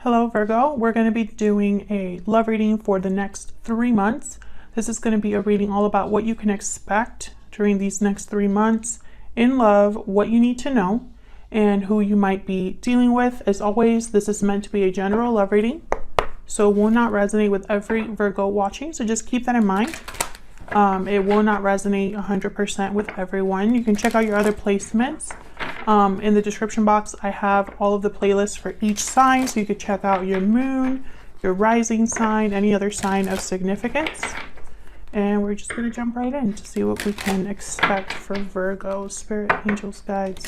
Hello Virgo, we're going to be doing a love reading for the next 3 months. This is going to be a reading all about what you can expect during these next 3 months in love, what you need to know, and who you might be dealing with. As always, this is meant to be a general love reading, so it will not resonate with every Virgo watching, so just keep that in mind. It will not resonate 100% with everyone. You can check out your other placements. In the description box, I have all of the playlists for each sign, so you could check out your moon, your rising sign, any other sign of significance. And we're just going to jump right in to see what we can expect for Virgo. Spirit, angels, guides.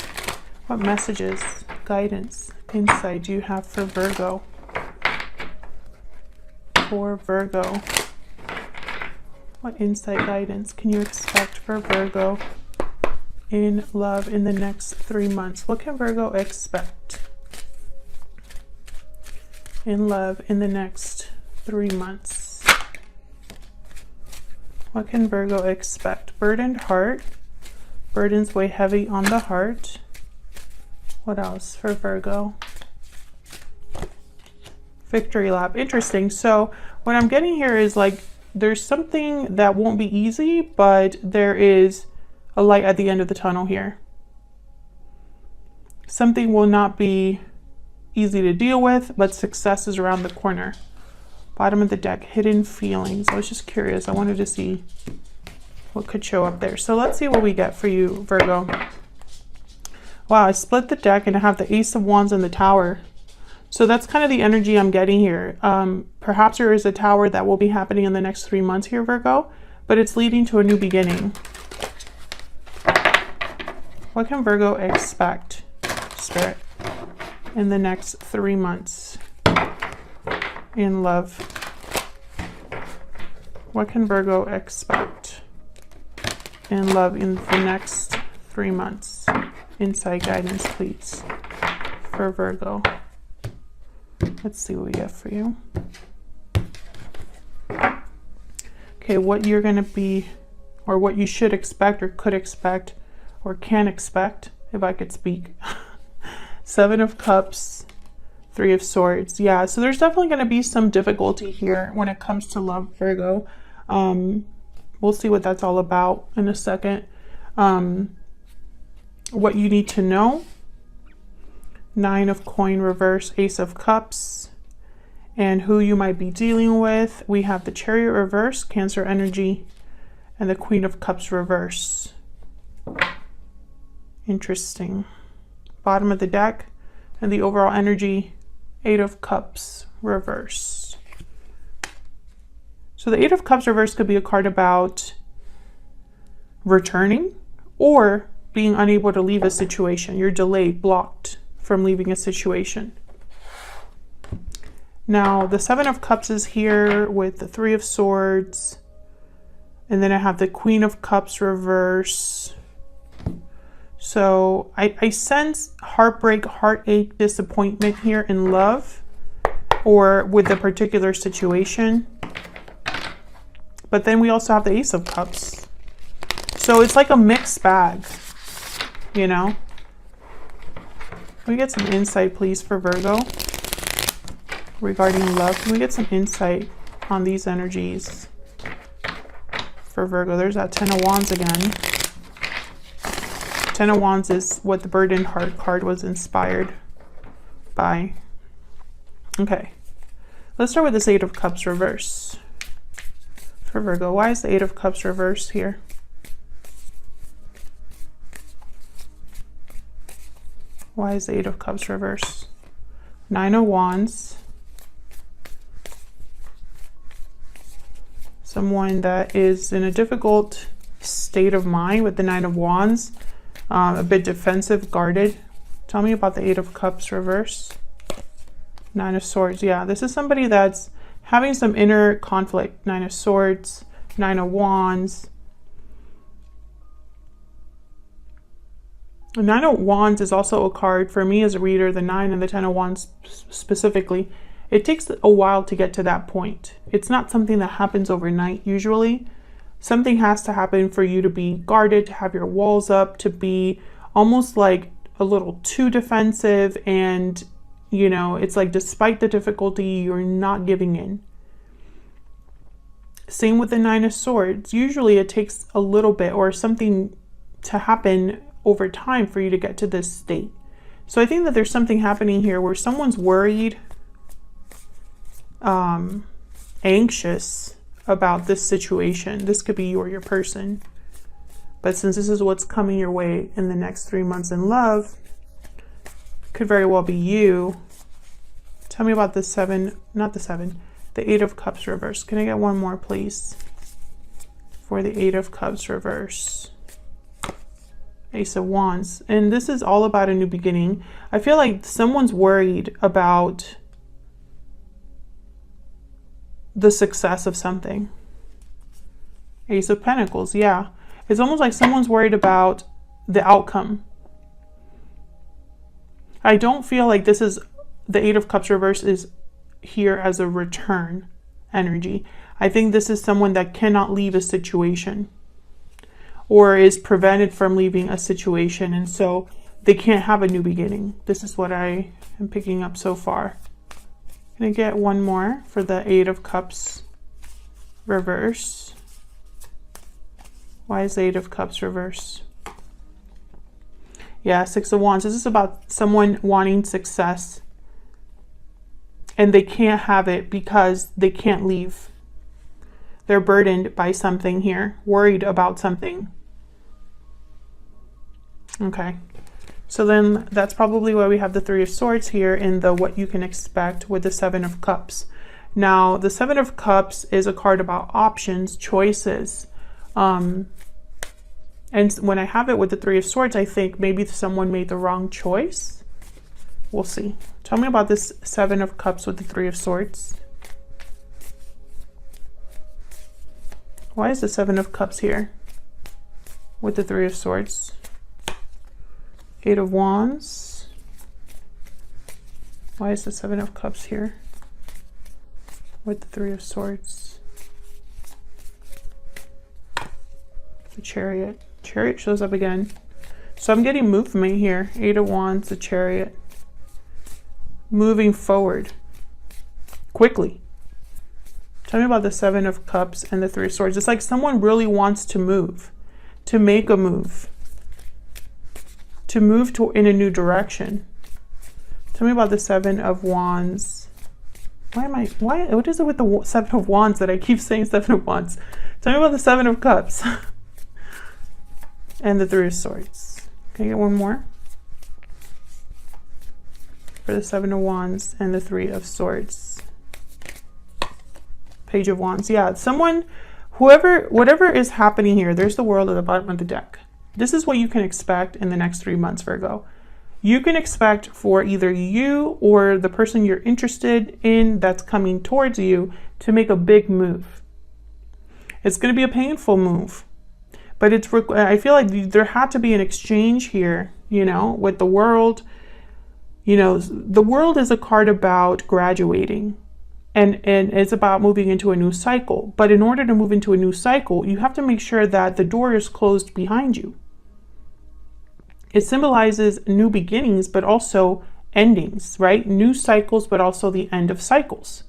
What messages, guidance, insight do you have for Virgo? For Virgo. What insight, guidance can you expect for Virgo in love in the next 3 months? What can Virgo expect in love in the next 3 months? What can Virgo expect? Burdened heart. Burdens weigh heavy on the heart. What else for Virgo? Victory lap. Interesting. So what I'm getting here is like there's something that won't be easy, but there is a light at the end of the tunnel here. Something will not be easy to deal with, but success is around the corner. Bottom of the deck, hidden feelings. I was just curious. I wanted to see what could show up there. So let's see what we get for you, Virgo. Wow, I split the deck and I have the Ace of Wands and the Tower. So that's kind of the energy I'm getting here. Perhaps there is a tower that will be happening in the next 3 months here, Virgo, but it's leading to a new beginning. What can Virgo expect, Spirit, in the next 3 months in love? What can Virgo expect in love in the next 3 months? Insight, guidance, please, for Virgo. Let's see what we get for you. Okay, what you're going to be, or what you should expect or could expect or can expect, if I could speak. 7 of Cups, 3 of Swords. Yeah, so there's definitely going to be some difficulty here when it comes to love, Virgo. We'll see what that's all about in a second. What you need to know. 9 of Coin reverse, Ace of Cups, and who you might be dealing with. We have the Chariot reverse, Cancer energy, and the Queen of Cups reverse. Interesting. Bottom of the deck and the overall energy, 8 of Cups reverse. So the 8 of Cups reverse could be a card about returning or being unable to leave a situation. You're delayed, blocked from leaving a situation. Now the 7 of Cups is here with the 3 of Swords, and then I have the Queen of Cups reverse. So I sense heartbreak, heartache, disappointment here in love or with a particular situation. But then we also have the Ace of Cups. So it's like a mixed bag, you know? Can we get some insight, please, for Virgo regarding love? Can we get some insight on these energies for Virgo? There's that 10 of Wands again. 10 of Wands is what the burdened heart card was inspired by. Okay, let's start with this 8 of Cups reverse for Virgo. Why is the 8 of Cups reverse here? Why is the 8 of Cups reverse? 9 of Wands. Someone that is in a difficult state of mind with the 9 of Wands. A bit defensive, guarded. Tell me about the 8 of Cups reverse. 9 of Swords. Yeah, this is somebody that's having some inner conflict. 9 of Swords, 9 of Wands. 9 of Wands is also a card for me as a reader, the 9 and the 10 of Wands specifically. It takes a while to get to that point. It's not something that happens overnight usually. Something has to happen for you to be guarded, to have your walls up, to be almost like a little too defensive and You know, it's like despite the difficulty, you're not giving in. Same with the Nine of Swords. Usually it takes a little bit or something to happen over time for you to get to this state. So I think that there's something happening here where someone's worried, anxious about this situation. This could be you or your person. But since this is what's coming your way in the next 3 months in love, could very well be you. Tell me about the the Eight of Cups reverse. Can I get one more, please? For the Eight of Cups reverse. Ace of Wands. And this is all about a new beginning. I feel like someone's worried about the success of something. Ace of Pentacles, yeah. It's almost like someone's worried about the outcome. I don't feel like this is, the Eight of Cups reverse is here as a return energy. I think this is someone that cannot leave a situation or is prevented from leaving a situation, and so they can't have a new beginning. This is what I am picking up so far. Can I get one more for the Eight of Cups reverse? Why is the Eight of Cups reverse? Yeah, Six of Wands. This is about someone wanting success and they can't have it because they can't leave. They're burdened by something here, worried about something. Okay. So then that's probably why we have the Three of Swords here in the what you can expect with the Seven of Cups. Now, the Seven of Cups is a card about options, choices. And when I have it with the Three of Swords, I think maybe someone made the wrong choice. We'll see. Tell me about this Seven of Cups with the Three of Swords. Why is the Seven of Cups here with the Three of Swords? Eight of Wands. Why is the Seven of Cups here with the Three of Swords? The Chariot. Chariot shows up again. So I'm getting movement here. Eight of Wands, the Chariot. Moving forward. Quickly. Tell me about the Seven of Cups and the Three of Swords. It's like someone really wants to move. To make a move. To move in a new direction. Tell me about the Seven of Wands. What is it with the Seven of Wands that I keep saying Seven of Wands? Tell me about the Seven of Cups. And the Three of Swords. Can I get one more? For the Seven of Wands and the Three of Swords. Page of Wands. Yeah, someone, whatever is happening here, there's the World at the bottom of the deck. This is what you can expect in the next 3 months, Virgo. You can expect for either you or the person you're interested in that's coming towards you to make a big move. It's going to be a painful move. But I feel like there had to be an exchange here, you know, with the World. You know, the World is a card about graduating and it's about moving into a new cycle. But in order to move into a new cycle, you have to make sure that the door is closed behind you. It symbolizes new beginnings, but also endings, right? New cycles, but also the end of cycles.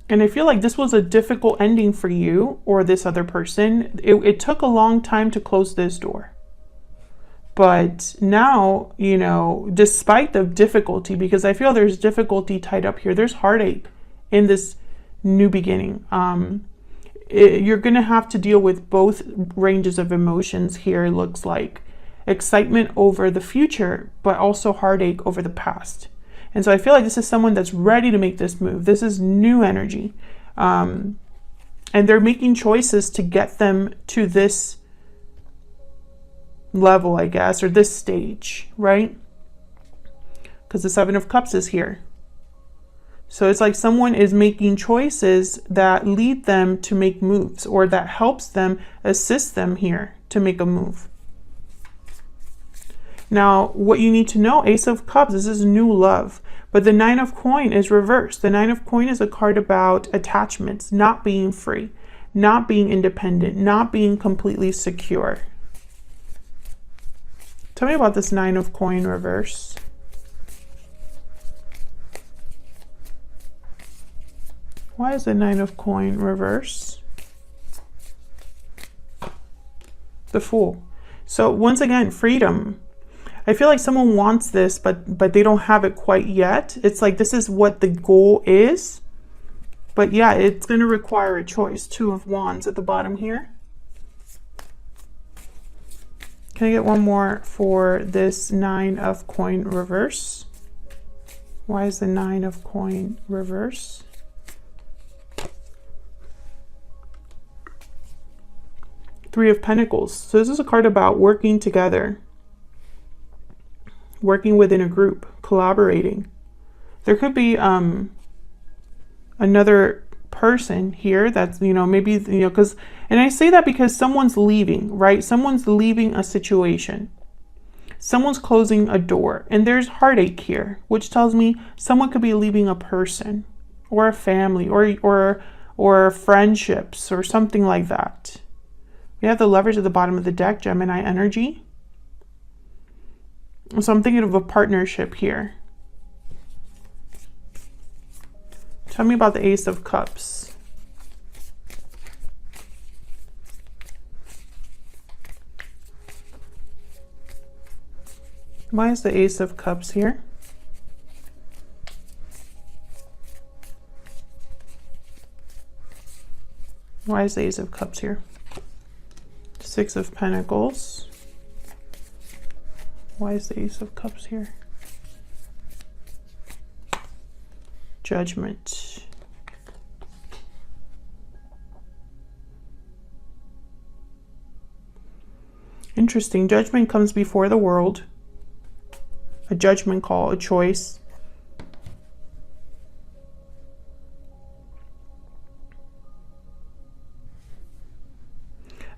And I feel like this was a difficult ending for you or this other person. It took a long time to close this door. But now, you know, despite the difficulty, because I feel there's difficulty tied up here, there's heartache in this new beginning. You're going to have to deal with both ranges of emotions here, it looks like. Excitement over the future, but also heartache over the past. And so I feel like this is someone that's ready to make this move. This is new energy. And they're making choices to get them to this level, I guess, or this stage, right? Because the Seven of Cups is here. So it's like someone is making choices that lead them to make moves or that helps them, assist them here to make a move. Now, what you need to know, Ace of Cups, this is new love. But the Nine of Coin is reversed. The Nine of Coin is a card about attachments, not being free, not being independent, not being completely secure. Tell me about this Nine of Coin reverse. Why is the Nine of Coin reverse? The Fool. So once again, freedom. I feel like someone wants this, but they don't have it quite yet. It's like this is what the goal is. But yeah, it's going to require a choice. Two of Wands at the bottom here. Can I get one more for this Nine of Coin reverse? Why is the Nine of Coin reverse? Three of Pentacles. So this is a card about working together, working within a group, collaborating. There could be another person here that's, you know, maybe, you know, because, and I say that because someone's leaving, right? Someone's leaving a situation. Someone's closing a door, and there's heartache here, which tells me someone could be leaving a person or a family or friendships or something like that. We have the Lovers at the bottom of the deck, Gemini energy. So I'm thinking of a partnership here. Tell me about the Ace of Cups. Why is the Ace of Cups here? Why is the Ace of Cups here? Six of Pentacles. Why is the Ace of Cups here? Judgment. Interesting. Judgment comes before the world. A judgment call, a choice.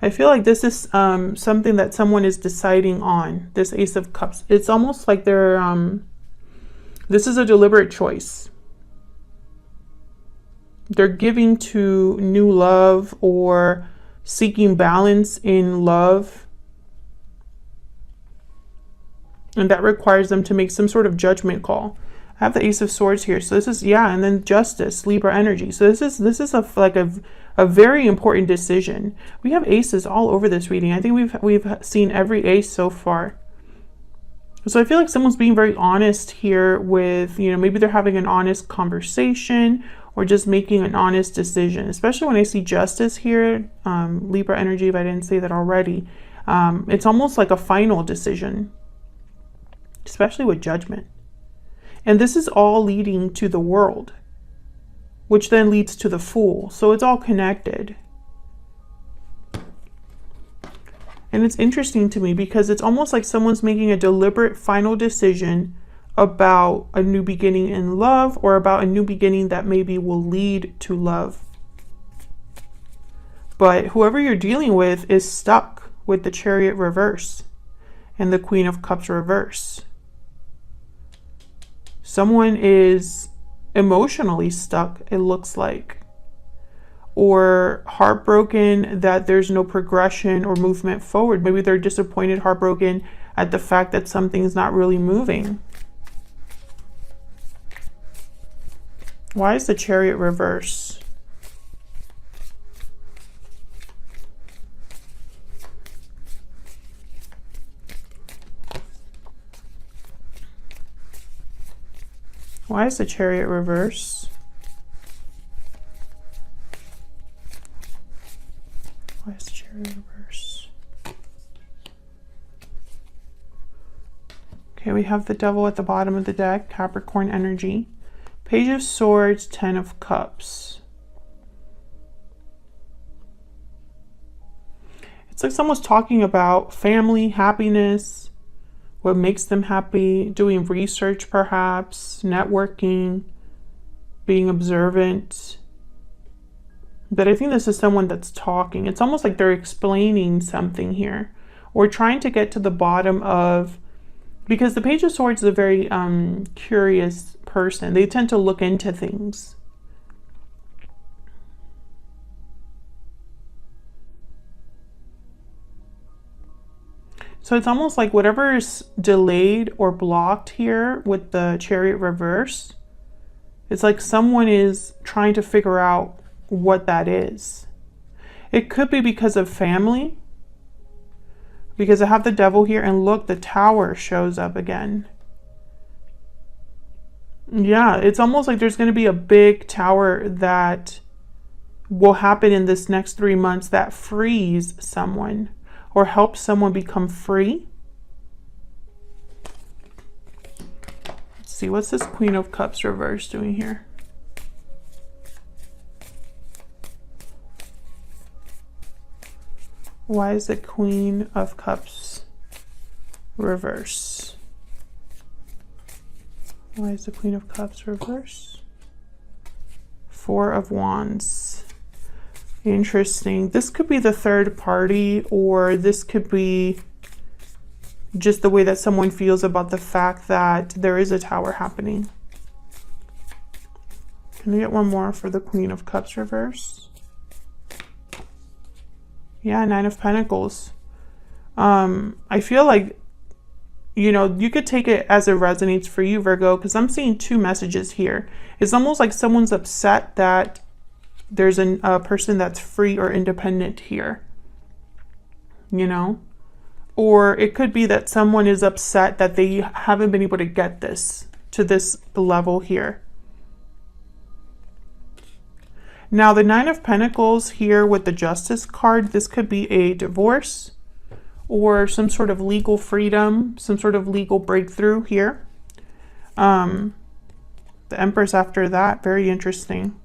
I feel like this is something that someone is deciding on, this Ace of Cups. It's almost like they're, this is a deliberate choice. They're giving to new love or seeking balance in love. And that requires them to make some sort of judgment call. I have the Ace of Swords here. So this is, yeah, and then Justice, Libra energy. So this is a very important decision. We have aces all over this reading. I think we've seen every ace so far. So I feel like someone's being very honest here with, you know, maybe they're having an honest conversation or just making an honest decision, especially when I see Justice here, Libra energy, if I didn't say that already. It's almost like a final decision, especially with Judgment. And this is all leading to the World, which then leads to the Fool. So it's all connected. And it's interesting to me because it's almost like someone's making a deliberate final decision about a new beginning in love, or about a new beginning that maybe will lead to love. But whoever you're dealing with is stuck with the Chariot reverse and the Queen of Cups reverse. Someone is emotionally stuck, it looks like, or heartbroken that there's no progression or movement forward. Maybe they're disappointed, heartbroken at the fact that something's not really moving. Why is the Chariot reverse? Why is the Chariot reverse? Why is the Chariot reverse? Okay, we have the Devil at the bottom of the deck, Capricorn energy. Page of Swords, Ten of Cups. It's like someone's talking about family, happiness, what makes them happy, doing research perhaps, networking, being observant. But I think this is someone that's talking. It's almost like they're explaining something here, or trying to get to the bottom of, because the Page of Swords is a very curious person. They tend to look into things. So it's almost like whatever is delayed or blocked here with the Chariot reverse It's like someone is trying to figure out what that is. It could be because of family, because I have the devil here, and look, the tower shows up again. Yeah, it's almost like there's going to be a big tower that will happen in this next 3 months that frees someone or helps someone become free. Let's see, what's this Queen of Cups reverse doing here? Why is the Queen of Cups reverse? Why is the Queen of Cups reverse? Four of Wands. Interesting. This could be the third party, or this could be just the way that someone feels about the fact that there is a tower happening. Can I get one more for the Queen of Cups reverse? Yeah, Nine of Pentacles. I feel like, you know, you could take it as it resonates for you, Virgo, because I'm seeing two messages here. It's almost like someone's upset that there's a person that's free or independent here, you know? Or it could be that someone is upset that they haven't been able to get this to this level here. Now, the Nine of Pentacles here with the Justice card, this could be a divorce or some sort of legal freedom, some sort of legal breakthrough here. The Empress after that, very interesting.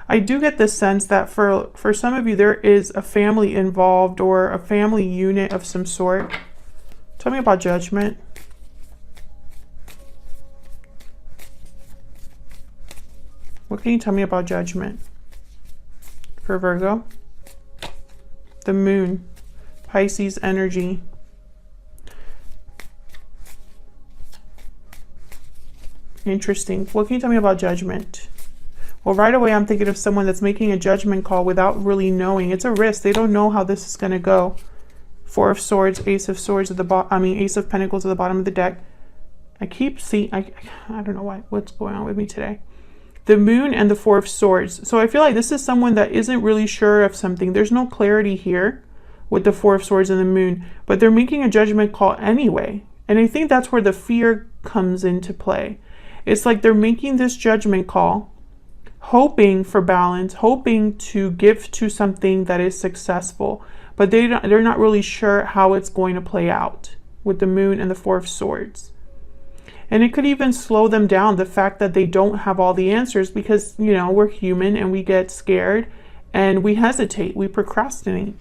I do get the sense that for some of you, there is a family involved or a family unit of some sort. Tell me about Judgment. What can you tell me about Judgment for Virgo? The Moon, Pisces energy. Interesting. What can you tell me about Judgment? Well, right away, I'm thinking of someone that's making a judgment call without really knowing. It's a risk. They don't know how this is going to go. Four of Swords, Ace of Swords at the bottom. Ace of Pentacles at the bottom of the deck. I keep seeing. I don't know what's going on with me today. The Moon and the Four of Swords. So I feel like this is someone that isn't really sure of something. There's no clarity here with the Four of Swords and the Moon, but they're making a judgment call anyway. And I think that's where the fear comes into play. It's like they're making this judgment call, hoping for balance, hoping to give to something that is successful, but they're not really sure how it's going to play out with the Moon and the Four of Swords. And it could even slow them down, the fact that they don't have all the answers, because, you know, we're human and we get scared and we hesitate, we procrastinate.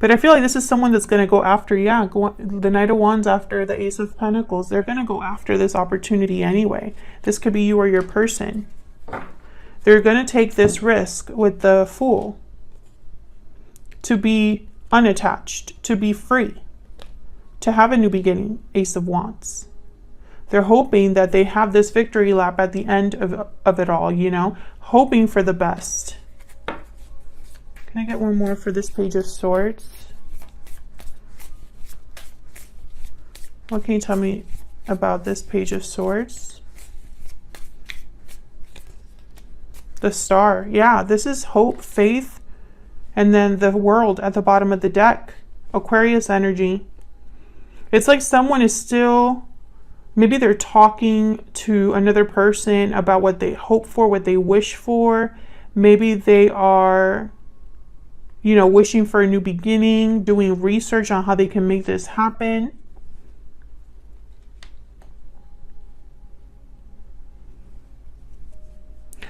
But I feel like this is someone that's going to go after, the Knight of Wands after the Ace of Pentacles. They're going to go after this opportunity anyway. This could be you or your person. They're going to take this risk with the Fool to be unattached, to be free, to have a new beginning, Ace of Wands. They're hoping that they have this victory lap at the end of it all, you know, hoping for the best. Can I get one more for this Page of Swords? What can you tell me about this Page of Swords? The Star. Yeah, this is hope, faith, and then the World at the bottom of the deck. Aquarius energy. It's like someone is still, maybe they're talking to another person about what they hope for, what they wish for. Maybe they are, you know, wishing for a new beginning, doing research on how they can make this happen.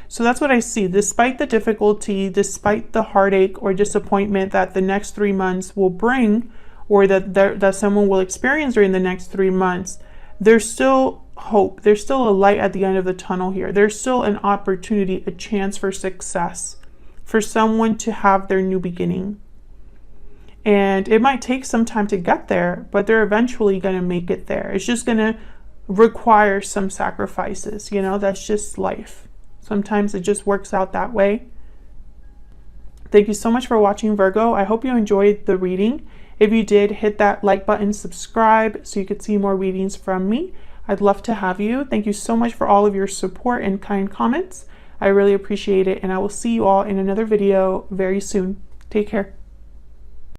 So that's what I see. Despite the difficulty, despite the heartache or disappointment that the next 3 months will bring, or that someone will experience during the next 3 months, there's still hope. There's still a light at the end of the tunnel here. There's still an opportunity, a chance for success, for someone to have their new beginning. And it might take some time to get there, but they're eventually going to make it there. It's just going to require some sacrifices. You know, that's just life. Sometimes it just works out that way. Thank you so much for watching, Virgo. I hope you enjoyed the reading. If you did, hit that like button, subscribe so you could see more readings from me. I'd love to have you. Thank you so much for all of your support and kind comments. I really appreciate it, and I will see you all in another video very soon. Take care.